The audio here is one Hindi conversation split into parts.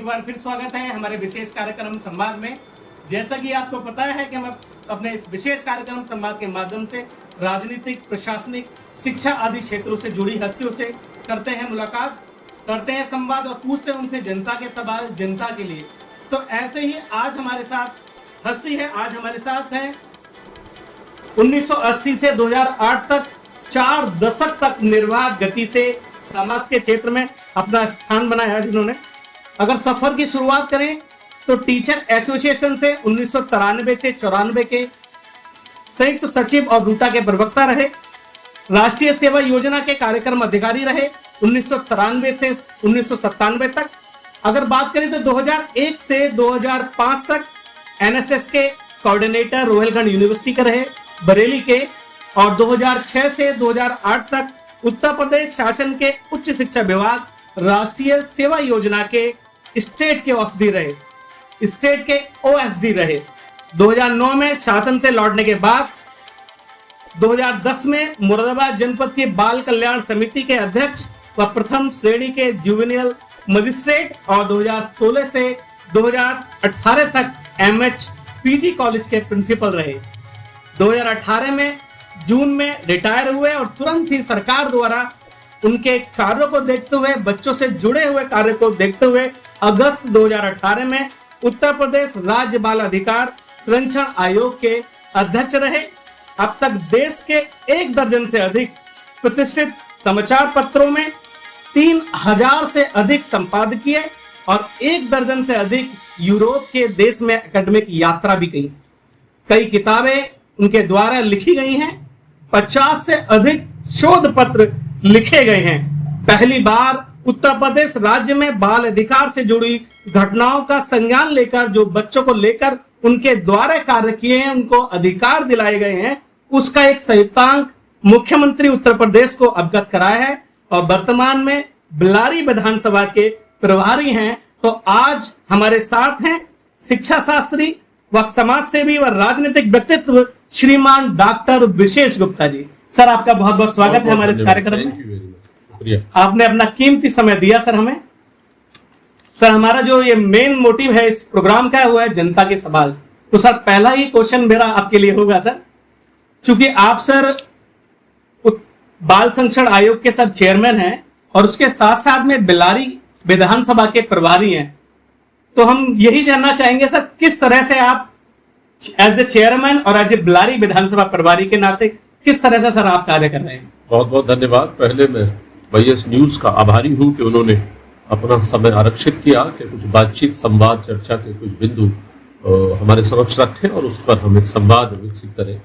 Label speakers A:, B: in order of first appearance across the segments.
A: बार फिर स्वागत है हमारे विशेष कार्यक्रम संवाद में। जैसा कि आपको पता है कि हम अपने इस विशेष कार्यक्रम संवाद के माध्यम से राजनीतिक, प्रशासनिक, शिक्षा आदि क्षेत्रों से जुड़ी हस्तियों से करते हैं मुलाकात, करते हैं संवाद और पूछते हैं उनसे जनता के सवाल जनता के लिए। तो ऐसे ही आज हमारे साथ हस्ती है, आज हमारे साथ हैं 1980 से 2008 तक 4 दशक तक निर्बाध गति से समाज के क्षेत्र में अपना स्थान बनाया जिन्होंने। अगर सफर की शुरुआत करें तो टीचर एसोसिएशन से 1993 से 94 के संयुक्त सचिव और रूटा के प्रवक्ता रहे। राष्ट्रीय सेवा योजना के कार्यक्रम अधिकारी रहे 1993 से 1997 तक। अगर बात करें तो 2001 से 2005 तक एनएसएस के कोऑर्डिनेटर रोहिलखंड यूनिवर्सिटी के रहे बरेली के, और 2006 से 2008 तक उत्तर प्रदेश शासन के उच्च शिक्षा विभाग राष्ट्रीय सेवा योजना के स्टेट के ओएसडी रहे, स्टेट के ओएसडी रहे। 2009 में शासन से लौटने के बाद 2010 में मुरादाबाद जनपद की बाल कल्याण समिति के अध्यक्ष व प्रथम श्रेणी के जुवेनियल मजिस्ट्रेट, और 2016 से 2018 तक एमएच पीजी कॉलेज के प्रिंसिपल रहे। 2018 में जून में रिटायर हुए और तुरंत ही सरकार द्वारा उनके कार्यों को देखते हुए, बच्चों से जुड़े हुए कार्य को देखते हुए अगस्त 2018 में उत्तर प्रदेश राज्य बाल अधिकार संरक्षण आयोग के अध्यक्ष रहे। अब तक देश के 1 दर्जन से अधिक प्रतिष्ठित समाचार पत्रों में 3000 से अधिक संपादकीय और 1 दर्जन से अधिक यूरोप के देश में एकेडमिक यात्रा भी की। कई किताबें उनके द्वारा लिखी गई हैं। 50 से अधिक शोध पत्र लिखे गए हैं। पहली बार उत्तर प्रदेश राज्य में बाल अधिकार से जुड़ी घटनाओं का संज्ञान लेकर जो बच्चों को लेकर उनके द्वारा कार्य किए हैं, उनको अधिकार दिलाए गए हैं, उसका एक संयुक्तांक मुख्यमंत्री उत्तर प्रदेश को अवगत कराया है और वर्तमान में बेल्लारी विधानसभा के प्रभारी हैं। तो आज हमारे साथ हैं शिक्षा शास्त्री व समाज सेवी व राजनीतिक व्यक्तित्व श्रीमान डॉक्टर विशेष गुप्ता जी। सर, आपका बहुत बहुत स्वागत है हमारे इस कार्यक्रम में। आपने अपना कीमती समय दिया सर हमें। सर, हमारा जो ये मेन मोटिव है इस प्रोग्राम का वो है जनता के सवाल। तो सर, पहला ही क्वेश्चन मेरा आपके लिए होगा सर, चूंकि आप सर बाल संरक्षण आयोग के सर चेयरमैन हैं और उसके साथ साथ में बेल्लारी विधानसभा के प्रभारी हैं, तो हम यही जानना चाहेंगे सर, किस तरह से आप एज ए चेयरमैन और एज ए बेल्लारी विधानसभा प्रभारी के नाते किस तरह से सर आप कार्य कर रहे हैं? बहुत
B: बहुत धन्यवाद। पहले मैं वाईएस न्यूज का आभारी हूं कि उन्होंने अपना समय आरक्षित किया कि कुछ बातचीत, संवाद, चर्चा के कुछ बिंदु हमारे समक्ष रखें और उस पर हम एक संवाद विकसित करें।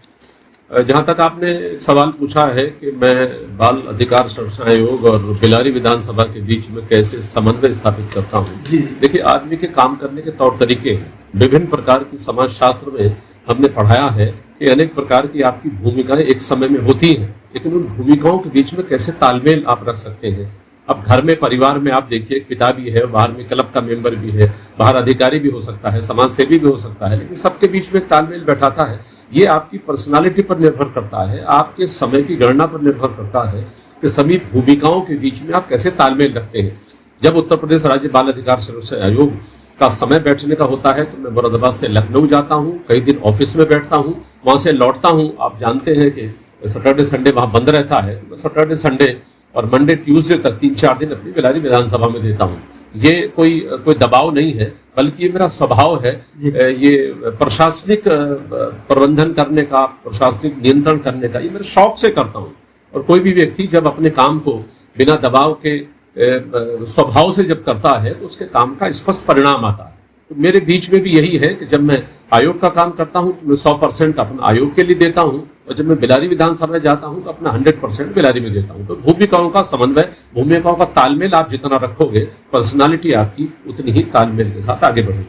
B: जहां तक आपने सवाल पूछा है कि मैं बाल अधिकार संरक्षण आयोग और बेल्लारी विधानसभा के बीच में कैसे समन्वय स्थापित करता हूं। देखिए, आदमी के काम करने के तौर तरीके हैं। विभिन्न प्रकार की समाज शास्त्र में हमने पढ़ाया है कि अनेक प्रकार की आपकी भूमिकाएं एक समय में होती हैं, लेकिन उन भूमिकाओं के बीच में कैसे तालमेल आप रख सकते हैं। अब घर में, परिवार में आप देखिए, पिता भी है, बाहर में क्लब का मेंबर भी है, बाहर अधिकारी भी हो सकता है, समाज सेवी भी हो सकता है, लेकिन सबके बीच में तालमेल बैठाता है। ये आपकी पर्सनालिटी पर निर्भर करता है, आपके समय की गणना पर निर्भर करता है कि सभी भूमिकाओं के बीच में आप कैसे तालमेल रखते हैं। जब उत्तर प्रदेश राज्य बाल अधिकार संरक्षण आयोग का समय बैठने का होता है तो मैं मुरादाबाद से लखनऊ जाता हूँ, कई दिन ऑफिस में बैठता हूँ, वहाँ से लौटता हूँ। आप जानते हैं कि सैटरडे संडे वहाँ बंद रहता है, तो सैटरडे संडे और मंडे ट्यूसडे तक 3-4 दिन अपनी बेल्लारी विधानसभा में देता हूँ। ये कोई दबाव नहीं है, बल्कि ये मेरा स्वभाव है। ये प्रशासनिक प्रबंधन करने का, प्रशासनिक नियंत्रण करने का, ये मेरे शौक से करता हूँ। और कोई भी व्यक्ति जब अपने काम को बिना दबाव के स्वभाव से जब करता है तो उसके काम का स्पष्ट परिणाम आता है। तो मेरे बीच में भी यही है कि जब मैं आयोग का काम करता हूं तो मैं 100% अपना आयोग के लिए देता हूं, और जब मैं बेल्लारी विधानसभा जाता हूं तो अपना 100% बेल्लारी में देता हूं। तो भूमिकाओं का समन्वय, भूमिकाओं का तालमेल आप जितना रखोगे, पर्सनालिटी आपकी उतनी ही तालमेल के साथ आगे बढ़ेगी।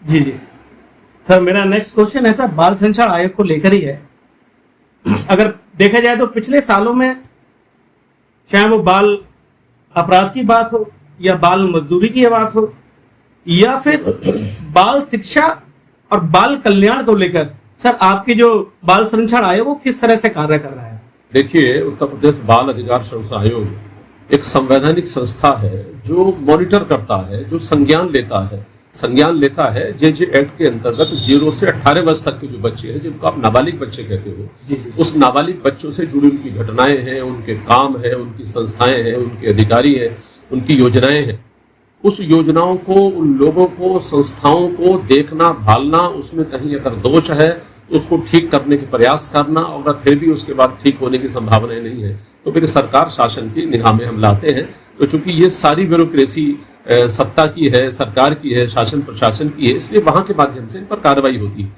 A: जी सर, मेरा नेक्स्ट क्वेश्चन है सर, बाल संरक्षण आयोग को लेकर ही है। अगर देखा जाए तो पिछले सालों में, चाहे वो बाल अपराध की बात हो या बाल मजदूरी की बात हो या फिर बाल शिक्षा और बाल कल्याण को लेकर, सर आपकी जो बाल संरक्षण आयोग वो किस तरह से कार्य कर रहा है?
B: देखिए, उत्तर प्रदेश बाल अधिकार संरक्षण आयोग एक संवैधानिक संस्था है जो मॉनिटर करता है, जो संज्ञान लेता है जे एक्ट के अंतर्गत 0 से 18 वर्ष तक के जो बच्चे हैं, जिनको आप नाबालिग बच्चे कहते हो, उस नाबालिग बच्चों से जुड़ी उनकी घटनाएं हैं, उनके काम है, उनकी संस्थाएं हैं, उनके अधिकारी हैं, उनकी योजनाएं हैं। उस योजनाओं को, उन लोगों को, संस्थाओं को देखना, भालना, उसमें कहीं अगर दोष है तो उसको ठीक करने के प्रयास करना, और अगर फिर भी उसके बाद ठीक होने की संभावनाएं नहीं है तो फिर सरकार शासन की निगाह में हम लाते हैं। तो चूंकि ये सारी ब्यूरोक्रेसी सत्ता की है, सरकार की है, शासन प्रशासन की है, इसलिए वहां के माध्यम से इन पर कार्रवाई होती है।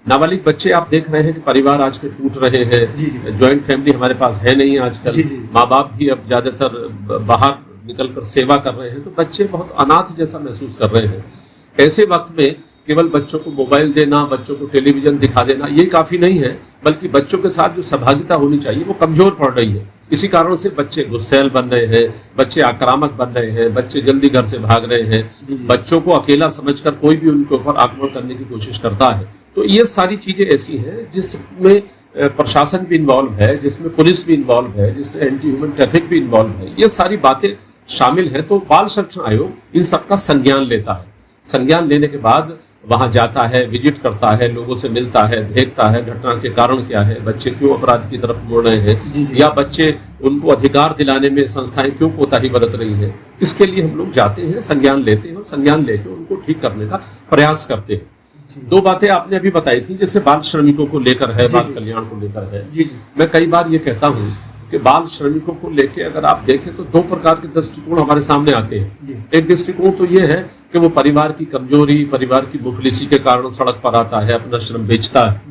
B: नाबालिग बच्चे आप देख रहे हैं कि परिवार आजकल टूट रहे हैं, ज्वाइंट फैमिली हमारे पास है नहीं आजकल, माँ बाप भी अब ज्यादातर बाहर निकलकर सेवा कर रहे हैं, तो बच्चे बहुत अनाथ जैसा महसूस कर रहे हैं। ऐसे वक्त में केवल बच्चों को मोबाइल देना, बच्चों को टेलीविजन दिखा देना, ये काफी नहीं है, बल्कि बच्चों के साथ जो सहभागिता होनी चाहिए वो कमजोर पड़ रही है। इसी कारण से बच्चे गुस्सैल बन रहे हैं, बच्चे आक्रामक बन रहे हैं, बच्चे जल्दी घर से भाग रहे हैं, बच्चों को अकेला समझकर कोई भी उनके ऊपर आक्रमण करने की कोशिश करता है। तो ये सारी चीजें ऐसी हैं जिसमें प्रशासन भी इन्वॉल्व है, जिसमें पुलिस भी इन्वॉल्व है, जिसमें एंटी ह्यूमन ट्रैफिक भी इन्वॉल्व है, ये सारी बातें शामिल है। तो बाल संरक्षण आयोग इन सबका संज्ञान लेता है। संज्ञान लेने के बाद वहां जाता है, विजिट करता है, लोगों से मिलता है, देखता है घटना के कारण क्या है, बच्चे क्यों अपराध की तरफ मुड़ रहे हैं, या बच्चे उनको अधिकार दिलाने में संस्थाएं क्यों कोताही बरत रही हैं। इसके लिए हम लोग जाते हैं, संज्ञान लेते हैं और संज्ञान लेकर उनको ठीक करने का प्रयास करते हैं। दो बातें आपने अभी बताई थी, जैसे बाल श्रमिकों को लेकर है, बाल कल्याण को लेकर है। मैं कई बार ये कहता हूँ कि बाल श्रमिकों को लेके अगर आप देखें तो दो प्रकार के दृष्टिकोण हमारे सामने आते हैं। एक दृष्टिकोण तो ये है कि वो परिवार की कमजोरी, परिवार की मुफलिसी के कारण सड़क पर आता है, अपना श्रम बेचता है।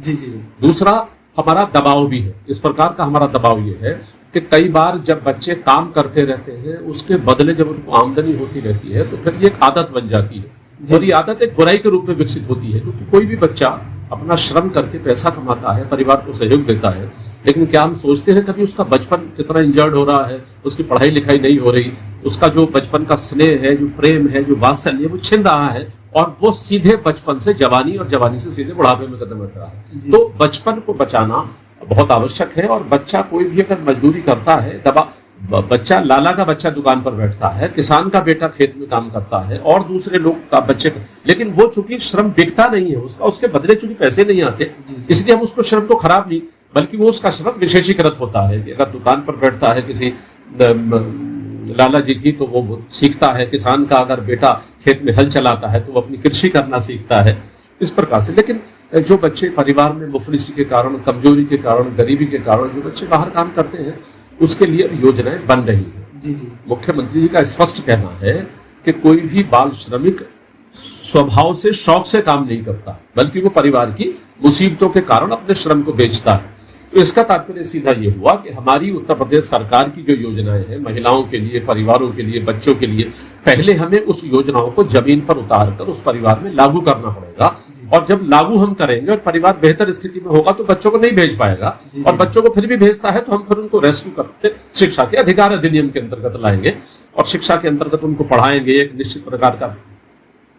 B: दूसरा हमारा दबाव भी है। इस प्रकार का हमारा दबाव ये है कि कई बार जब बच्चे काम करते रहते हैं, उसके बदले जब उनको आमदनी होती रहती है तो फिर ये एक आदत बन जाती है, और ये आदत एक बुराई के रूप में विकसित होती है। क्योंकि कोई भी बच्चा अपना श्रम करके पैसा कमाता है, परिवार को सहयोग देता है, लेकिन क्या हम सोचते हैं कभी उसका बचपन कितना इंजर्ड हो रहा है, उसकी पढ़ाई लिखाई नहीं हो रही, उसका जो बचपन का स्नेह है, जो प्रेम है, जो वात्सल्य, वो छिन रहा है, और वो सीधे बचपन से जवानी और जवानी से सीधे बुढ़ापे में कदम रख रहा है। तो बचपन को बचाना बहुत आवश्यक है। और बच्चा कोई भी अगर मजदूरी करता है, बच्चा, लाला का बच्चा दुकान पर बैठता है, किसान का बेटा खेत में काम करता है, और दूसरे लोग का बच्चे, लेकिन वो चूंकि श्रम बिकता नहीं है उसका, उसके बदले चूंकि पैसे नहीं आते, इसलिए हम उसको श्रम को खराब नहीं, बल्कि वो उसका श्रम विशेषीकृत होता है। कि अगर दुकान पर बैठता है किसी लाला जी की, तो वो सीखता है। किसान का अगर बेटा खेत में हल चलाता है तो वो अपनी कृषि करना सीखता है, इस प्रकार से। लेकिन जो बच्चे परिवार में मुफलिसी के कारण, कमजोरी के कारण, गरीबी के कारण जो बच्चे बाहर काम करते हैं, उसके लिए योजनाएं बन रही है। मुख्यमंत्री जी का स्पष्ट कहना है कि कोई भी बाल श्रमिक स्वभाव से, शौक से काम नहीं करता, बल्कि वो परिवार की मुसीबतों के कारण अपने श्रम को बेचता है। तो इसका तात्पर्य सीधा ये हुआ कि हमारी उत्तर प्रदेश सरकार की जो योजनाएं हैं महिलाओं के लिए, परिवारों के लिए, बच्चों के लिए, पहले हमें उस योजनाओं को जमीन पर उतारकर उस परिवार में लागू करना पड़ेगा। और जब लागू हम करेंगे और परिवार बेहतर स्थिति में होगा तो बच्चों को नहीं भेज पाएगा, और बच्चों को फिर भी भेजता है तो हम फिर उनको रेस्क्यू करके शिक्षा के अधिकार अधिनियम के अंतर्गत लाएंगे, और शिक्षा के अंतर्गत उनको पढ़ाएंगे, एक निश्चित प्रकार का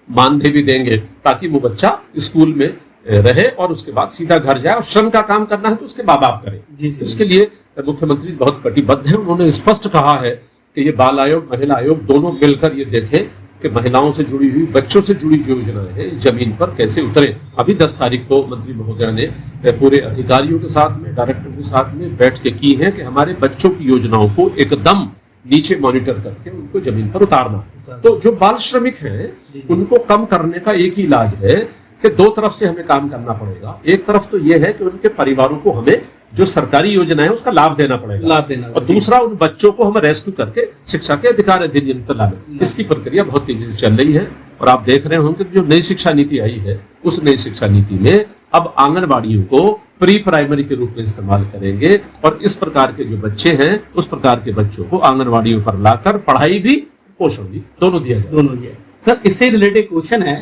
B: मानदेय भी देंगे, ताकि वो बच्चा स्कूल में रहे और उसके बाद सीधा घर जाए, और श्रम का काम करना है तो उसके माँ बाप करें। इसके लिए मुख्यमंत्री बहुत कटिबद्ध है। उन्होंने स्पष्ट कहा है कि ये बाल आयोग, महिला आयोग दोनों मिलकर ये देखें कि महिलाओं से जुड़ी हुई, बच्चों से जुड़ी योजनाएं हैं, जमीन पर कैसे उतरे। अभी 10 तारीख को मंत्री महोदया ने पूरे अधिकारियों के साथ में, डायरेक्टर के साथ में बैठ के की है कि हमारे बच्चों की योजनाओं को एकदम नीचे मॉनिटर करके उनको जमीन पर उतारना। तो जो बाल श्रमिक हैं उनको कम करने का एक ही इलाज है कि दो तरफ से हमें काम करना पड़ेगा। एक तरफ तो यह है कि उनके परिवारों को हमें जो सरकारी योजना है उसका लाभ देना पड़ेगा, और दूसरा उन बच्चों को हम रेस्क्यू करके शिक्षा के अधिकार अधिनियम पर लाने। इसकी प्रक्रिया बहुत तेजी से चल रही है, और आप देख रहे होंगे कि जो नई शिक्षा नीति आई है, उस नई शिक्षा नीति में अब आंगनबाड़ियों को प्री प्राइमरी के रूप में इस्तेमाल करेंगे, और इस प्रकार के जो बच्चे हैं उस प्रकार के बच्चों को आंगनबाड़ियों पर लाकर पढ़ाई भी, पोषण भी दोनों दिया जाए।
A: सर, इससे रिलेटेड क्वेश्चन है,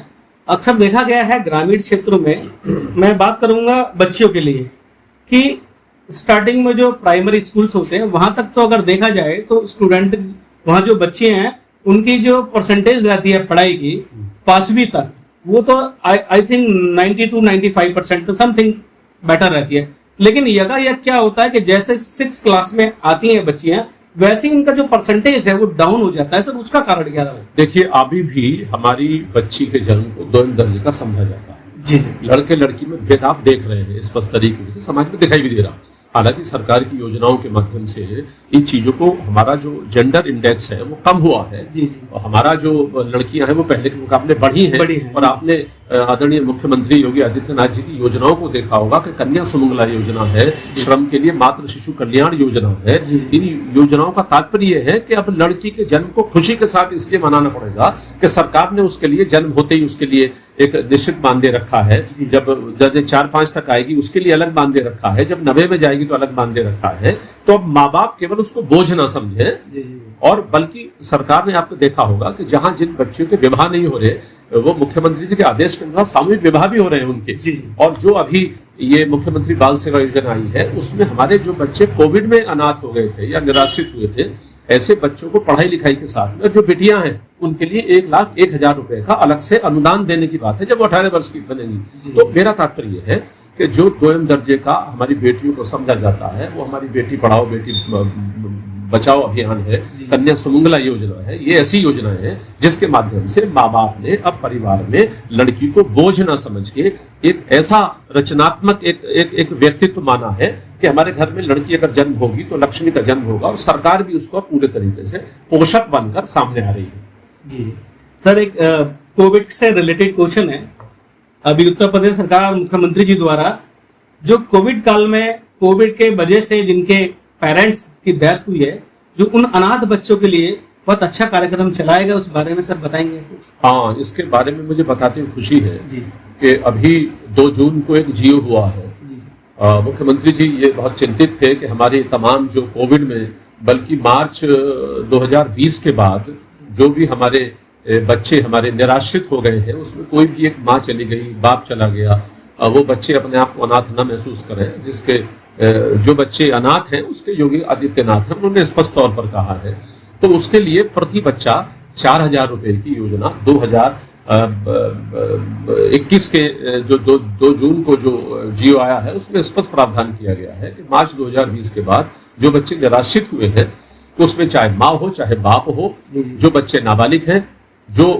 A: अक्सर देखा गया है ग्रामीण क्षेत्रों में, मैं बात करूंगा बच्चियों के लिए, कि स्टार्टिंग में जो प्राइमरी स्कूल्स होते हैं वहां तक तो अगर देखा जाए तो स्टूडेंट, वहां जो बच्चे हैं उनकी जो परसेंटेज रहती है पढ़ाई की 5वीं तक, वो तो I think 90 to 95% something better रहती है। लेकिन यकायक क्या होता है कि जैसे 6th क्लास में आती हैं बच्चियां, वैसे ही उनका जो परसेंटेज है वो डाउन हो जाता है सर, उसका कारण क्या रहा?
B: देखिए, अभी भी हमारी बच्ची के जन्म को 2 दर्जे का समझा जाता है।
A: जी जी।
B: लड़के लड़की में भेद आप देख रहे हैं स्पष्ट तरीके से, समाज में दिखाई भी दे रहा है। हालांकि सरकार की योजनाओं के माध्यम से इन चीजों को, हमारा जो जेंडर इंडेक्स है वो कम हुआ है।
A: जी जी।
B: और हमारा जो लड़कियां हैं वो पहले के मुकाबले बढ़ी हैं। और आपने आदरणीय मुख्यमंत्री योगी आदित्यनाथ जी की योजनाओं को देखा होगा कि कन्या सुमंगला योजना है, श्रम के लिए मातृ शिशु कल्याण योजना है। इन योजनाओं का तात्पर्य है कि अब लड़की के जन्म को खुशी के साथ इसलिए मनाना पड़ेगा कि सरकार ने उसके लिए जन्म होते ही उसके लिए एक निश्चित मानदेय रखा है। जब दर्जे 4-5 तक आएगी उसके लिए अलग मानदेय रखा है, जब 90 में जाएगी तो अलग मानदेय रखा है। तो अब माँ बाप केवल उसको बोझ ना समझे, और बल्कि सरकार ने आपको देखा होगा कि जहां जिन बच्चों के विवाह नहीं हो रहे, वो मुख्यमंत्री जी के आदेश के अनुसार सामूहिक विवाह भी हो रहे हैं उनके। और जो अभी ये मुख्यमंत्री बाल सेवा योजना आई है, उसमें हमारे जो बच्चे कोविड में अनाथ हो गए थे या निराश्रित हुए थे, ऐसे बच्चों को पढ़ाई लिखाई के साथ में जो बेटियां हैं उनके लिए 1,01,000 रुपए का अलग से अनुदान देने की बात है जब वो 18 वर्ष की बनेंगी। तो मेरा तात्पर्य है कि जो 2 दर्जे का हमारी बेटियों को समझा जाता है, वो हमारी बेटी पढ़ाओ बेटी बचाओ अभियान है, कन्या सुमंगला योजना है, ये ऐसी योजना है जिसके माध्यम से माँ बाप ने अब परिवार में लड़की को बोझ न समझ के एक ऐसा रचनात्मक एक व्यक्तित्व माना है कि हमारे घर में लड़की अगर जन्म होगी तो लक्ष्मी का जन्म होगा, और सरकार भी उसको पूरे तरीके से पोषक बनकर सामने आ रही है।
A: जी सर, एक कोविड से रिलेटेड क्वेश्चन है। अभी उत्तर प्रदेश सरकार मुख्यमंत्री जी द्वारा जो कोविड काल में कोविड के वजह से जिनके पेरेंट्स की डेथ हुई है, जो उन अनाथ बच्चों के लिए बहुत अच्छा कार्यक्रम चलाएगा, उस बारे में सर बताएंगे?
B: हाँ, इसके बारे में मुझे बताते हुए खुशी है कि अभी 2 जून को एक जियो हुआ है। मुख्यमंत्री जी ये बहुत चिंतित थे कि हमारे तमाम जो कोविड में, बल्कि मार्च 2020 के बाद जो भी हमारे बच्चे हमारे निराश्रित हो गए हैं, उसमें कोई भी एक माँ चली गई, बाप चला गया, वो बच्चे अपने आप को अनाथ न महसूस करें। जिसके जो बच्चे अनाथ हैं उसके योगी आदित्यनाथ हैं, उन्होंने स्पष्ट तौर पर कहा है। तो उसके लिए प्रति बच्चा 4,000 रुपए की योजना 2021 के जो 2 जून को जो जियो आया है उसमें स्पष्ट प्रावधान किया गया है कि मार्च 2020 के बाद जो बच्चे निराश्रित हुए हैं, उसमें चाहे माँ हो चाहे बाप हो, जो बच्चे नाबालिग हैं, जो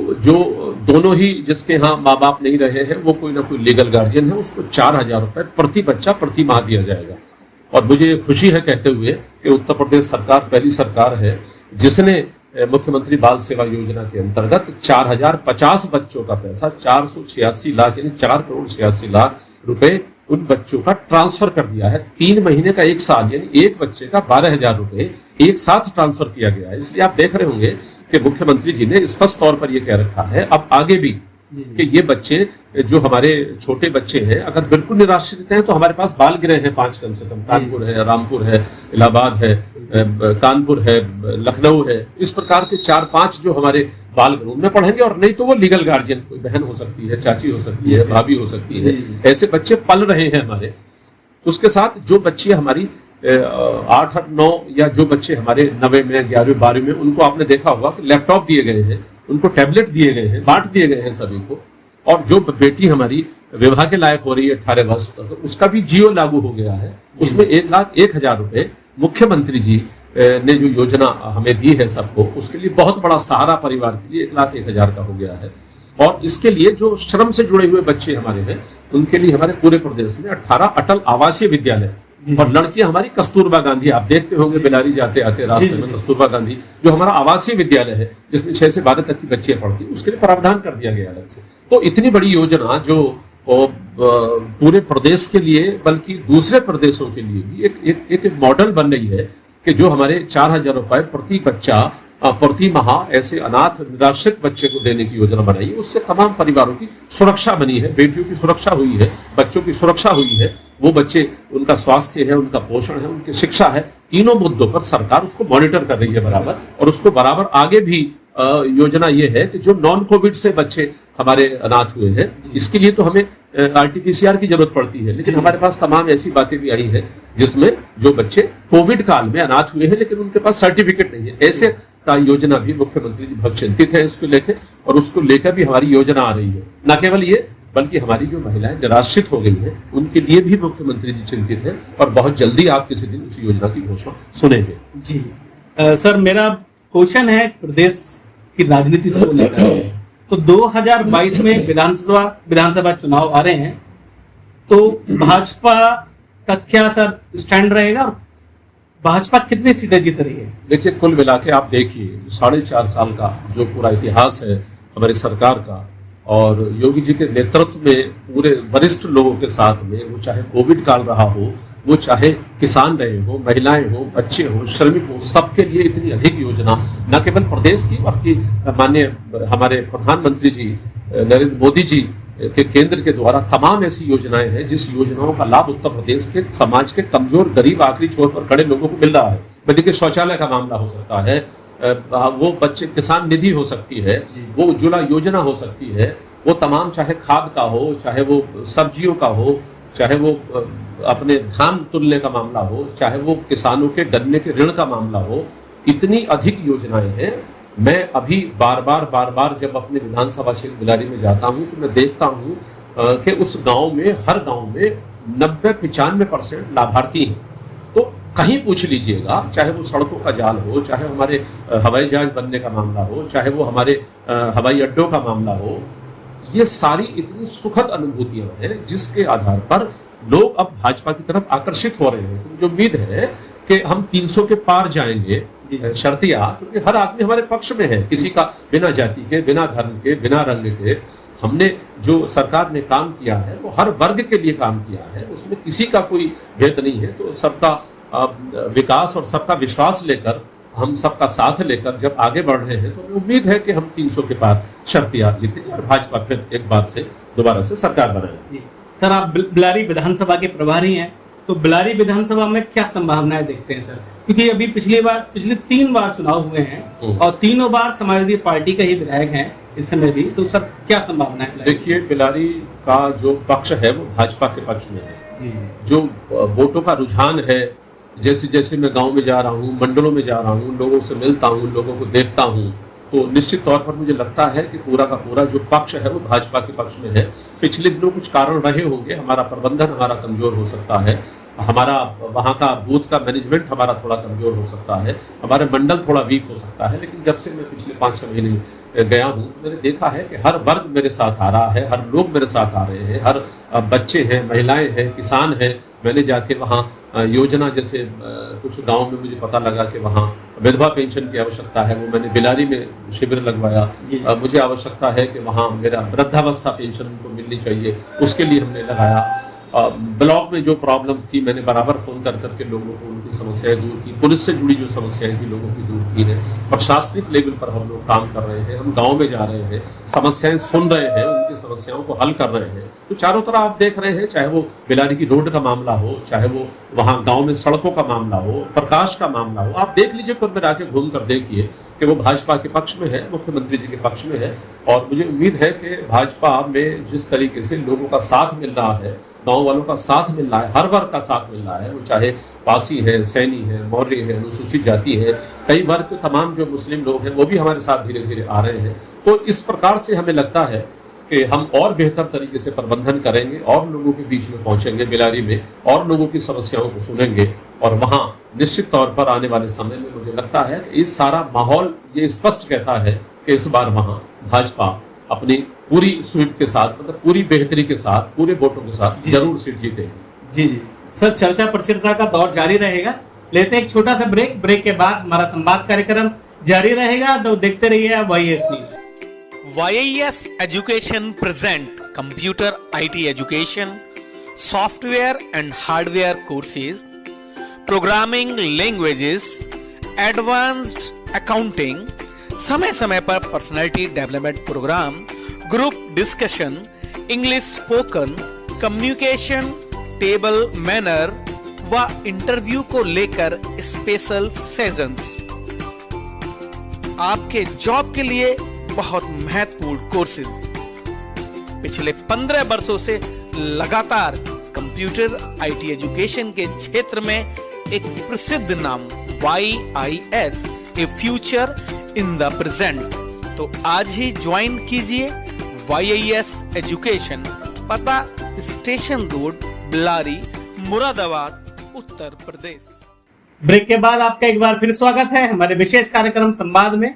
B: दोनों ही जिसके यहाँ माँ बाप नहीं रहे हैं, वो कोई ना कोई लीगल गार्जियन है, उसको 4,000 रुपए प्रति बच्चा प्रति माह दिया जाएगा। और मुझे ये खुशी है कहते हुए कि उत्तर प्रदेश सरकार पहली सरकार है जिसने मुख्यमंत्री बाल सेवा योजना के अंतर्गत 4,050 बच्चों का पैसा 486 लाख यानी 4,86,00,000 रुपए उन बच्चों का ट्रांसफर कर दिया है। 3 महीने का 1 साल यानी एक बच्चे का 12,000 रुपए एक साथ ट्रांसफर किया गया है। इसलिए आप देख रहे होंगे कि मुख्यमंत्री जी ने स्पष्ट तौर पर यह कह रखा है अब आगे भी कि ये बच्चे जो हमारे छोटे बच्चे हैं अगर बिल्कुल निराश्रित हैं तो हमारे पास बाल गृह हैं 5 कम से कम, कानपुर है, रामपुर है, इलाहाबाद है, कानपुर है, लखनऊ है, इस प्रकार के 4-5 जो हमारे बाल गृह में पढ़ेंगे। और नहीं तो वो लीगल गार्जियन, कोई बहन हो सकती है, चाची हो सकती है, भाभी हो सकती है, ऐसे बच्चे पल रहे हैं हमारे। उसके साथ जो बच्चे हमारी 8-9 या जो बच्चे हमारे 9वीं में 11वीं 12वीं में, उनको आपने देखा होगा कि लैपटॉप दिए गए हैं, उनको टैबलेट दिए गए हैं, बांट दिए गए हैं सभी को। और जो बेटी हमारी विवाह के लायक हो रही है 18 वर्ष तक, उसका भी जियो लागू हो गया है। उसमें 1,01,000 रुपए मुख्यमंत्री जी ने जो योजना हमें दी है सबको, उसके लिए बहुत बड़ा सहारा परिवार के लिए 1,01,000 का हो गया है। और इसके लिए जो श्रम से जुड़े हुए बच्चे हमारे हैं, उनके लिए हमारे पूरे प्रदेश में 18 अटल आवासीय विद्यालय, और लड़कियां हमारी कस्तूरबा गांधी, आप देखते होंगे बिलारी जाते आते रास्ते में कस्तूरबा गांधी जो हमारा आवासीय विद्यालय है जिसमें 6 से 12 तक की बच्चियां पढ़ती, उसके लिए प्रावधान कर दिया गया अलग से। तो इतनी बड़ी योजना जो पूरे प्रदेश के लिए बल्कि दूसरे प्रदेशों के लिए भी एक मॉडल बन रही है कि जो हमारे 4,000 रुपए प्रति बच्चा प्रति माह ऐसे अनाथ निराश्रित बच्चे को देने की योजना बनाई है। उससे तमाम परिवारों की सुरक्षा बनी है, बेटियों की सुरक्षा हुई है, बच्चों की सुरक्षा हुई है। वो बच्चे, उनका स्वास्थ्य है, उनका पोषण है, उनकी शिक्षा है, तीनों मुद्दों पर सरकार उसको मॉनिटर कर रही है बराबर। और उसको बराबर आगे भी योजना ये है कि जो नॉन कोविड से बच्चे हमारे अनाथ हुए हैं, इसके लिए तो हमें RT-PCR की जरूरत पड़ती है, लेकिन हमारे पास तमाम ऐसी बातें भी आई है जिसमें जो बच्चे कोविड काल में अनाथ हुए हैं लेकिन उनके पास सर्टिफिकेट नहीं है, ऐसे का योजना भी मुख्यमंत्री जी बहुत चिंतित है इसको लेकर। और उसको लेकर भी हमारी योजना आ रही है। न केवल ये बल्कि हमारी जो महिलाएं निराश्रित हो गई हैं उनके लिए भी मुख्यमंत्री जी चिंतित हैं, और बहुत जल्दी आप किसी दिन उस योजना की घोषणा सुनेंगे।
A: जी सर मेरा क्वेश्चन है प्रदेश की राजनीति से को लेकर। तो 2022 में विधानसभा चुनाव आ रहे हैं, तो भाजपा का क्या सर स्टैंड रहेगा और भाजपा कितनी सीटें जीत रही है?
B: देखिए, कुल मिला के आप देखिए 4.5 साल का जो पूरा इतिहास है हमारी सरकार का, और योगी जी के नेतृत्व में पूरे वरिष्ठ लोगों के साथ में, वो चाहे कोविड काल रहा हो, वो चाहे किसान रहे हो, महिलाएं हो, बच्चे हो, श्रमिक हो, सबके लिए इतनी अधिक योजना न केवल प्रदेश की बल्कि माननीय हमारे प्रधानमंत्री जी नरेंद्र मोदी जी के केंद्र के द्वारा तमाम ऐसी योजनाएं हैं जिस योजनाओं का लाभ उत्तर प्रदेश के समाज के कमजोर गरीब आखिरी छोर पर खड़े लोगों को मिल रहा है। देखिए, शौचालय का मामला हो सकता है, वो बच्चे किसान निधि हो सकती है, वो उज्ज्वला योजना हो सकती है, वो तमाम चाहे खाद का हो, चाहे वो सब्जियों का हो, चाहे वो अपने धान तुलने का मामला हो, चाहे वो किसानों के गन्ने के ऋण का मामला हो, इतनी अधिक योजनाएं हैं। मैं अभी बार बार जब अपने विधानसभा क्षेत्र बिलारी में जाता हूं तो मैं देखता हूं कि उस गांव में, हर गांव में 90-95% लाभार्थी हैं। तो कहीं पूछ लीजिएगा, चाहे वो सड़कों का जाल हो, चाहे हमारे हवाई जहाज बनने का मामला हो, चाहे वो हमारे हवाई अड्डों का मामला हो, ये सारी इतनी सुखद अनुभूतियां हैं जिसके आधार पर लोग अब भाजपा की तरफ आकर्षित हो रहे हैं। तो मुझे उम्मीद है कि हम 300 के पार जाएंगे, शर्तिया, क्योंकि हर आदमी हमारे पक्ष में है, किसी का बिना जाति के, बिना धर्म के, बिना रंग के। हमने जो सरकार ने काम किया है वो हर वर्ग के लिए काम किया है, उसमें किसी का कोई भेद नहीं है। तो सबका विकास और सबका विश्वास लेकर, हम सबका साथ लेकर जब आगे बढ़ रहे हैं, तो उम्मीद है कि हम 300 के पार शर्तिया जीते और भाजपा फिर एक बार से दोबारा से सरकार बनाए।
A: सर, आप बिलारी विधानसभा के प्रभारी हैं, तो बिलारी विधानसभा में क्या संभावनाएं देखते हैं सर? क्योंकि अभी पिछले 3 बार चुनाव हुए हैं और तीनों बार समाजवादी पार्टी के ही विधायक हैं इस समय भी, तो सर क्या संभावनाएं?
B: देखिए, बिलारी का जो पक्ष है वो भाजपा के पक्ष में है जी। जो वोटों का रुझान है, जैसे जैसे मैं गांव में जा रहा हूँ, मंडलों में जा रहा हूँ, लोगों से मिलता हूँ, लोगों को देखता हूँ, तो निश्चित तौर पर मुझे लगता है कि पूरा का पूरा जो पक्ष है वो भाजपा के पक्ष में है। पिछले दिनों कुछ कारण रहे होंगे, हमारा प्रबंधन हमारा कमजोर हो सकता है, हमारा वहाँ का बूथ का मैनेजमेंट हमारा थोड़ा कमजोर हो सकता है, हमारे मंडल थोड़ा वीक हो सकता है, लेकिन जब से मैं पिछले 5-6 महीने गया हूँ मैंने देखा है कि हर वर्ग मेरे साथ आ रहा है, हर लोग मेरे साथ आ रहे हैं, हर बच्चे हैं, महिलाएं हैं, किसान हैं। मैंने जाके वहाँ योजना, जैसे कुछ गांव में मुझे पता लगा कि वहाँ विधवा पेंशन की आवश्यकता है, वो मैंने बिलारी में शिविर लगवाया। मुझे आवश्यकता है कि वहाँ मेरा वृद्धावस्था पेंशन उनको मिलनी चाहिए, उसके लिए हमने लगाया। ब्लॉक में जो प्रॉब्लम थी मैंने बराबर फोन कर करके लोगों को उनकी समस्याएं दूर की, पुलिस से जुड़ी जो समस्याएं थी लोगों की दूर की है। प्रशासनिक लेवल पर हम लोग काम कर रहे हैं, हम गांव में जा रहे हैं, समस्याएं सुन रहे हैं, उनकी समस्याओं को हल कर रहे हैं। तो चारों तरफ आप देख रहे हैं, चाहे वो बिलारी की रोड का मामला हो, चाहे वो वहाँ गाँव में सड़कों का मामला हो, प्रकाश का मामला हो, आप देख लीजिए, खुद में आके घूम कर देखिए कि वो भाजपा के पक्ष में है, मुख्यमंत्री जी के पक्ष में है। और मुझे उम्मीद है कि भाजपा में जिस तरीके से लोगों का साथ मिल रहा है, गांव वालों का साथ मिल रहा है, हर वर्ग का साथ मिल रहा है, वो चाहे पासी है, सैनी है, मौर्य है, अनुसूचित जाति है, कई वर्ग के तमाम जो मुस्लिम लोग हैं वो भी हमारे साथ धीरे धीरे आ रहे हैं। तो इस प्रकार से हमें लगता है कि हम और बेहतर तरीके से प्रबंधन करेंगे और लोगों के बीच में पहुंचेंगे बिलारी में, और लोगों की समस्याओं को सुनेंगे, और वहाँ निश्चित तौर पर आने वाले समय में मुझे लगता है कि इस सारा माहौल ये स्पष्ट कहता है कि इस बार वहाँ भाजपा अपनी पूरी स्वीप के साथ, मतलब पूरी बेहतरी के साथ, पूरे वोटों के साथ जरूर सीट जीतेगी।
A: जी जी सर, चर्चा परिचर्चा का दौर जारी रहेगा। लेते हैं एक छोटा सा ब्रेक के बाद हमारा संवाद कार्यक्रम जारी रहेगा, तो देखते रहिए आप
C: YIS education present computer IT education, software and hardware courses, programming languages, advanced accounting, समय समय पर personality development programme, group discussion, English spoken, communication, table manner व इंटरव्यू को लेकर स्पेशल सेशंस, आपके जॉब के लिए बहुत महत्वपूर्ण कोर्सेज। पिछले 15 वर्षों से लगातार कंप्यूटर IT एजुकेशन के क्षेत्र में एक प्रसिद्ध नाम YIS, A future in the present. तो आज ही ज्वाइन कीजिए YIS एजुकेशन, पता station road, Bilari, Moradabad, Uttar Pradesh.
A: Break के बाद आपका एक बार फिर स्वागत है हमारे विशेष कार्यक्रम संवाद में।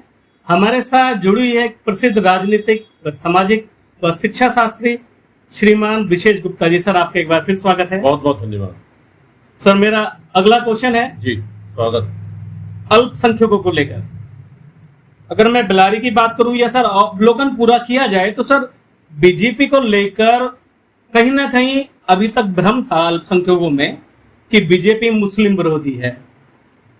A: हमारे साथ जुड़ी हुई है एक प्रसिद्ध राजनीतिक व सामाजिक व शिक्षा शास्त्री श्रीमान विशेष गुप्ता जी। सर आपका एक बार फिर स्वागत है।
B: बहुत बहुत धन्यवाद
A: सर। मेरा अगला क्वेश्चन है
B: जी। स्वागत।
A: अल्पसंख्यकों को लेकर अगर मैं बिलारी की बात करूं या सर अवलोकन पूरा किया जाए तो सर बीजेपी को लेकर कहीं ना कहीं अभी तक भ्रम था अल्पसंख्यकों में कि बीजेपी मुस्लिम विरोधी है,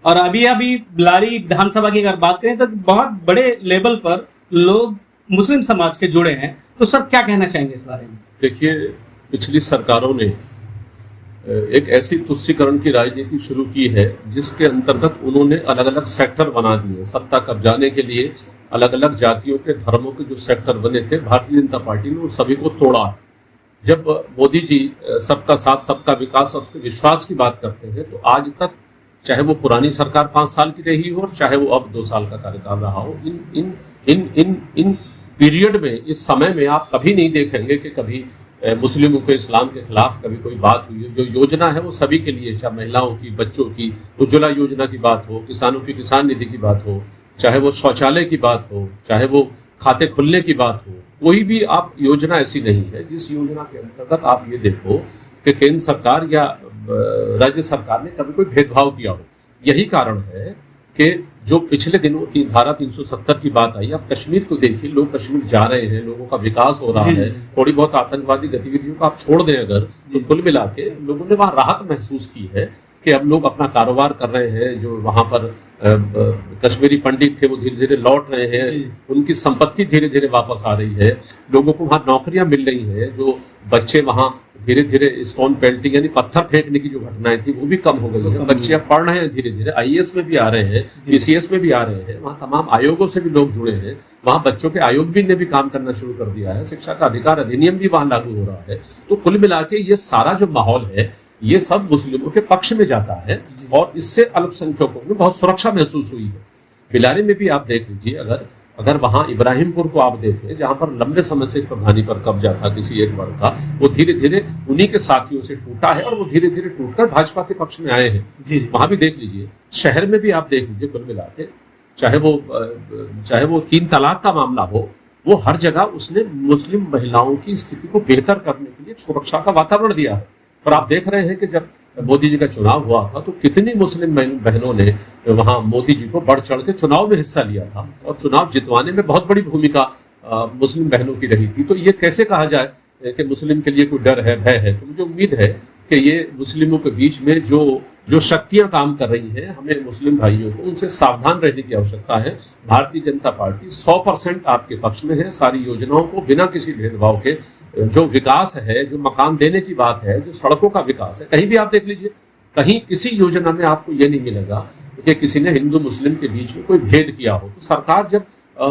A: और अभी बिलारी विधानसभा की अगर बात करें तो बहुत बड़े लेवल पर लोग मुस्लिम समाज के जुड़े हैं। तो सर क्या कहना चाहेंगे इस बारे में?
B: देखिए, पिछली सरकारों ने एक ऐसी तुष्टीकरण की राजनीति शुरू की है जिसके अंतर्गत उन्होंने अलग अलग सेक्टर बना दिए। सत्ता कब्जाने के लिए अलग अलग जातियों के धर्मों के जो सेक्टर बने थे, भारतीय जनता पार्टी ने उन सभी को तोड़ा। जब मोदी जी सबका साथ सबका विकास सबके विश्वास की बात करते हैं तो आज तक, चाहे वो पुरानी सरकार 5 साल की रही हो और चाहे वो अब 2 साल का कार्यकाल रहा हो, इन पीरियड में, इस समय में आप कभी नहीं देखेंगे कि कभी मुस्लिमों के इस्लाम के खिलाफ कभी कोई बात हुई है। जो योजना है वो सभी के लिए, चाहे महिलाओं की, बच्चों की उज्ज्वला योजना की बात हो, किसानों की किसान निधि की बात हो, चाहे वो शौचालय की बात हो, चाहे वो खाते खुलने की बात हो, कोई भी आप योजना ऐसी नहीं है जिस योजना के अंतर्गत आप ये देखो कि केंद्र सरकार या राज्य सरकार ने कभी कोई भेदभाव किया हो। यही कारण है कि जो पिछले दिनों की धारा 370 की बात आई, अब कश्मीर को देखिए, लोग कश्मीर जा रहे हैं, लोगों का विकास हो रहा है। थोड़ी बहुत आतंकवादी गतिविधियों को आप छोड़ दें अगर, तो कुल मिला के लोगों ने वहां राहत महसूस की है कि अब लोग अपना कारोबार कर रहे हैं। जो वहां पर कश्मीरी पंडित थे वो धीरे धीरे लौट रहे हैं, उनकी संपत्ति धीरे धीरे वापस आ रही है, लोगों को वहां नौकरियां मिल रही हैं। जो बच्चे वहां धीरे धीरे स्टोन पेल्टिंग यानी पत्थर फेंकने की जो घटनाएं थी वो भी कम हो गई है। बच्चे अब पढ़ रहे हैं, धीरे धीरे IAS में भी आ रहे हैं, PCS में भी आ रहे हैं। वहाँ तमाम आयोगों से भी लोग जुड़े हैं। वहाँ बच्चों के आयोग भी ने भी काम करना शुरू कर दिया है। शिक्षा का अधिकार अधिनियम भी वहाँ लागू हो रहा है। तो कुल मिला के ये सारा जो माहौल है ये सब मुस्लिमों के पक्ष में जाता है और इससे अल्पसंख्यकों में बहुत सुरक्षा महसूस हुई है। बिलारी में भी आप देख लीजिए, अगर वहां इब्राहिमपुर को आप देखें, जहां पर लंबे समय से प्रधानी पर कब्जा था किसी एक वर्ग का, वो धीरे धीरे उन्हीं के साथियों से टूटा है और वो धीरे धीरे टूटकर भाजपा के पक्ष में आए हैं। वहां भी देख लीजिए, शहर में भी आप देख लीजिए, कुल मिला के चाहे वो 3 तलाक का मामला हो, वो हर जगह उसने मुस्लिम महिलाओं की स्थिति को बेहतर करने के लिए सुरक्षा का वातावरण दिया है। और आप देख रहे हैं कि जब मोदी जी का चुनाव हुआ था तो कितनी मुस्लिम बहनों ने वहां मोदी जी को बढ़ चढ़ के चुनाव में हिस्सा लिया था और चुनाव जितवाने में बहुत बड़ी भूमिका मुस्लिम बहनों की रही थी। तो ये कैसे कहा जाए कि मुस्लिम के लिए कोई डर है, भय है? तो मुझे उम्मीद है कि ये मुस्लिमों के बीच में जो शक्तियां काम कर रही हैं, हमें मुस्लिम भाइयों को उनसे सावधान रहने की आवश्यकता है। भारतीय जनता पार्टी 100% आपके पक्ष में है। सारी योजनाओं को बिना किसी भेदभाव के, जो विकास है, जो मकान देने की बात है, जो सड़कों का विकास है, कहीं भी आप देख लीजिए, कहीं किसी योजना में आपको ये नहीं मिलेगा कि किसी ने हिंदू मुस्लिम के बीच में कोई भेद किया हो। तो सरकार जब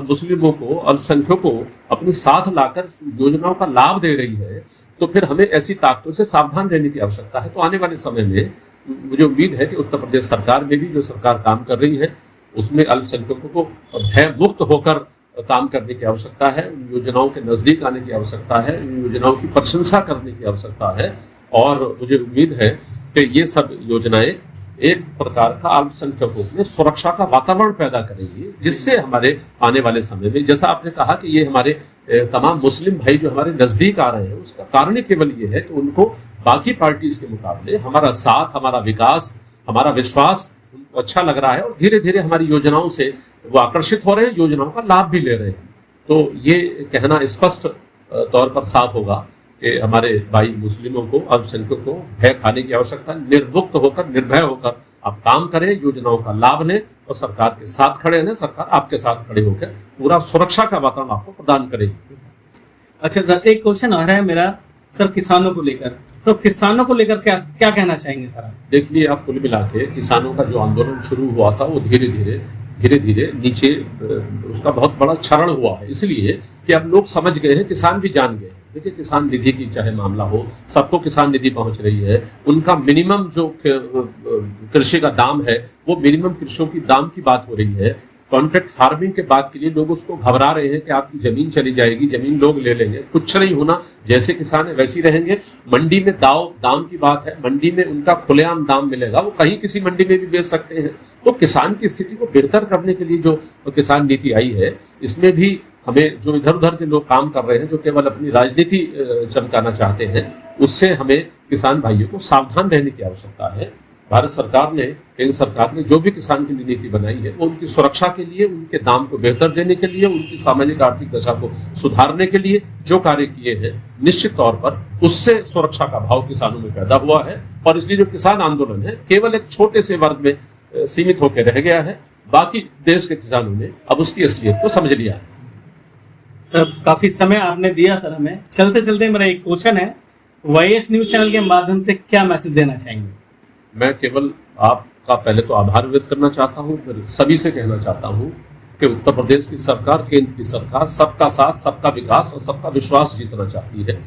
B: मुस्लिमों को, अल्पसंख्यकों को अपने साथ लाकर योजनाओं का लाभ दे रही है तो फिर हमें ऐसी ताकतों से सावधान रहने की आवश्यकता है। तो आने वाले समय में मुझे उम्मीद है कि उत्तर प्रदेश सरकार में भी जो सरकार काम कर रही है उसमें अल्पसंख्यकों को भय मुक्त होकर काम करने की आवश्यकता है। उन योजनाओं के नजदीक आने की आवश्यकता है, उन योजनाओं की प्रशंसा करने की आवश्यकता है। और मुझे उम्मीद है कि ये सब योजनाएं एक प्रकार का अल्पसंख्यकों में सुरक्षा का वातावरण पैदा करेंगी, जिससे हमारे आने वाले समय में, जैसा आपने कहा कि ये हमारे तमाम मुस्लिम भाई जो हमारे नजदीक आ रहे हैं, उसका कारण केवल ये है कि उनको बाकी पार्टीज के मुकाबले हमारा साथ, हमारा विकास, हमारा विश्वास उनको अच्छा लग रहा है और धीरे धीरे हमारी योजनाओं से वो आकर्षित हो रहे हैं, योजनाओं का लाभ भी ले रहे हैं। तो ये कहना स्पष्ट तौर पर साफ होगा कि हमारे भाई मुस्लिमों को, अल्पसंख्यकों को भय खाने की आवश्यकता, निर्मुक्त होकर, निर्भय होकर आप काम करें, योजनाओं का लाभ लें और सरकार के साथ खड़े रहें। सरकार आपके साथ खड़े होकर पूरा सुरक्षा का वातावरण आपको प्रदान करेगी।
A: अच्छा सर, एक क्वेश्चन आ रहा है मेरा सर किसानों को लेकर। तो किसानों को लेकर क्या कहना चाहेंगे सर?
B: देखिए, आप कुल मिला के किसानों का जो आंदोलन शुरू हुआ था वो धीरे धीरे नीचे उसका बहुत बड़ा क्षरण हुआ है, इसलिए कि अब लोग समझ गए हैं, किसान भी जान गए हैं। देखिए, किसान निधि की चाहे मामला हो, सबको किसान निधि पहुंच रही है। उनका मिनिमम जो कृषि का दाम है वो मिनिमम कृषियों की दाम की बात हो रही है। कॉन्ट्रैक्ट फार्मिंग के बाद के लिए लोग उसको घबरा रहे हैं कि आपकी जमीन चली जाएगी, जमीन लोग ले लेंगे। कुछ नहीं होना, जैसे किसान है वैसे ही रहेंगे। मंडी में दाम की बात है, मंडी में उनका खुलेआम दाम मिलेगा, वो कहीं किसी मंडी में भी बेच सकते हैं। तो किसान की स्थिति को बेहतर करने के लिए जो किसान नीति आई है, इसमें भी हमें जो इधर उधर के लोग काम कर रहे हैं, जो केवल अपनी राजनीति चमकाना चाहते हैं, उससे हमें किसान भाइयों को सावधान रहने की आवश्यकता है। भारत सरकार ने, केंद्र सरकार ने जो भी किसान के लिए नीति बनाई है, वो उनकी सुरक्षा के लिए, उनके दाम को बेहतर देने के लिए, उनकी सामाजिक आर्थिक दशा को सुधारने के लिए जो कार्य किए हैं, निश्चित तौर पर उससे सुरक्षा का भाव किसानों में पैदा हुआ है। और इसलिए जो किसान आंदोलन है केवल एक छोटे से वर्ग में सीमित होकर रह गया है। बाकी देश के किसानों ने अब उसकी असलियत को समझ लिया है।
A: काफी समय आपने दिया सर हमें। चलते चलते मेरा एक क्वेश्चन है, वाईएस न्यूज चैनल के माध्यम से क्या मैसेज देना चाहेंगे?
B: मैं केवल आपका पहले तो आभार व्यक्त करना चाहता हूं, फिर सभी से कहना चाहता हूं कि उत्तर प्रदेश की सरकार, केंद्र की सरकार सबका साथ, सबका विकास और सबका विश्वास जीतना चाहती है।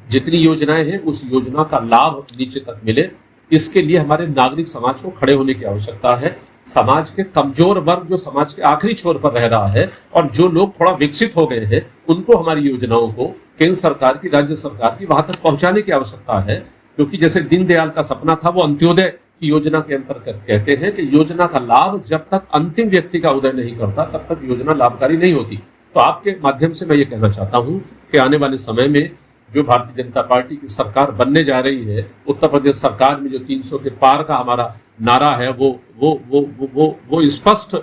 B: जितनी योजनाएं हैं उस योजना का लाभ नीचे तक मिले, इसके लिए हमारे नागरिक समाज को खड़े होने की आवश्यकता है। समाज के कमजोर वर्ग जो समाज के आखिरी छोर पर रह रहा है और जो लोग थोड़ा विकसित हो गए हैं, उनको हमारी योजनाओं को केंद्र सरकार की, राज्य सरकार की वहां तक पहुंचाने की आवश्यकता है। क्योंकि जैसे दीनदयाल का सपना था, वो अंत्योदय की योजना के अंतर्गत कहते हैं कि योजना का लाभ जब तक अंतिम व्यक्ति का उदय नहीं करता तब तक योजना लाभकारी नहीं होती। तो आपके माध्यम से मैं ये कहना चाहता हूं कि आने वाले समय में जो भारतीय जनता पार्टी की सरकार बनने जा रही है, उत्तर प्रदेश सरकार में जो 300 के पार का हमारा नारा है, वो स्पष्ट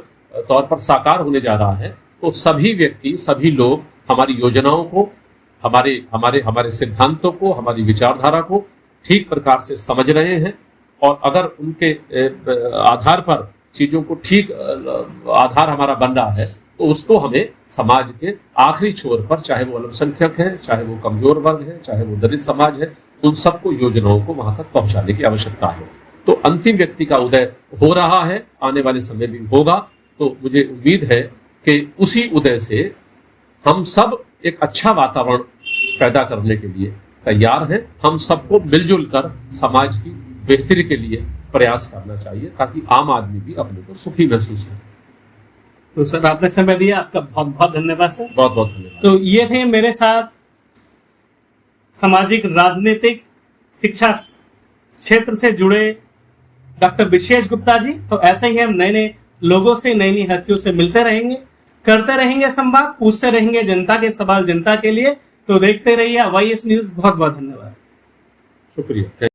B: तौर पर साकार होने जा रहा है। तो सभी व्यक्ति, सभी लोग हमारी योजनाओं को, हमारे सिद्धांतों को, हमारी विचारधारा को ठीक प्रकार से समझ रहे हैं और अगर उनके आधार पर चीजों को ठीक आधार हमारा बन रहा है, तो उसको हमें समाज के आखिरी छोर पर, चाहे वो अल्पसंख्यक है, चाहे वो कमजोर वर्ग है, चाहे वो दलित समाज है, उन सबको योजनाओं को वहां तक पहुंचाने की आवश्यकता है। तो अंतिम व्यक्ति का उदय हो रहा है, आने वाले समय भी होगा। तो मुझे उम्मीद है कि उसी उदय से हम सब एक अच्छा वातावरण पैदा करने के लिए तैयार हैं। हम सबको मिलजुल कर समाज की बेहतरी के लिए प्रयास करना चाहिए, ताकि आम आदमी भी अपने को सुखी महसूस करे।
A: तो सर आपने समय दिया, आपका बहुत बहुत धन्यवाद सर।
B: बहुत बहुत धन्यवाद।
A: तो ये थे मेरे साथ सामाजिक, राजनीतिक, शिक्षा क्षेत्र से जुड़े डॉक्टर विशेष गुप्ता जी। तो ऐसे ही हम नए नए लोगों से, नई नई हस्तियों से मिलते रहेंगे, करते रहेंगे संवाद, पूछते रहेंगे जनता के सवाल जनता के लिए। तो देखते रहिए वाईएस न्यूज। बहुत बहुत धन्यवाद।
B: शुक्रिया।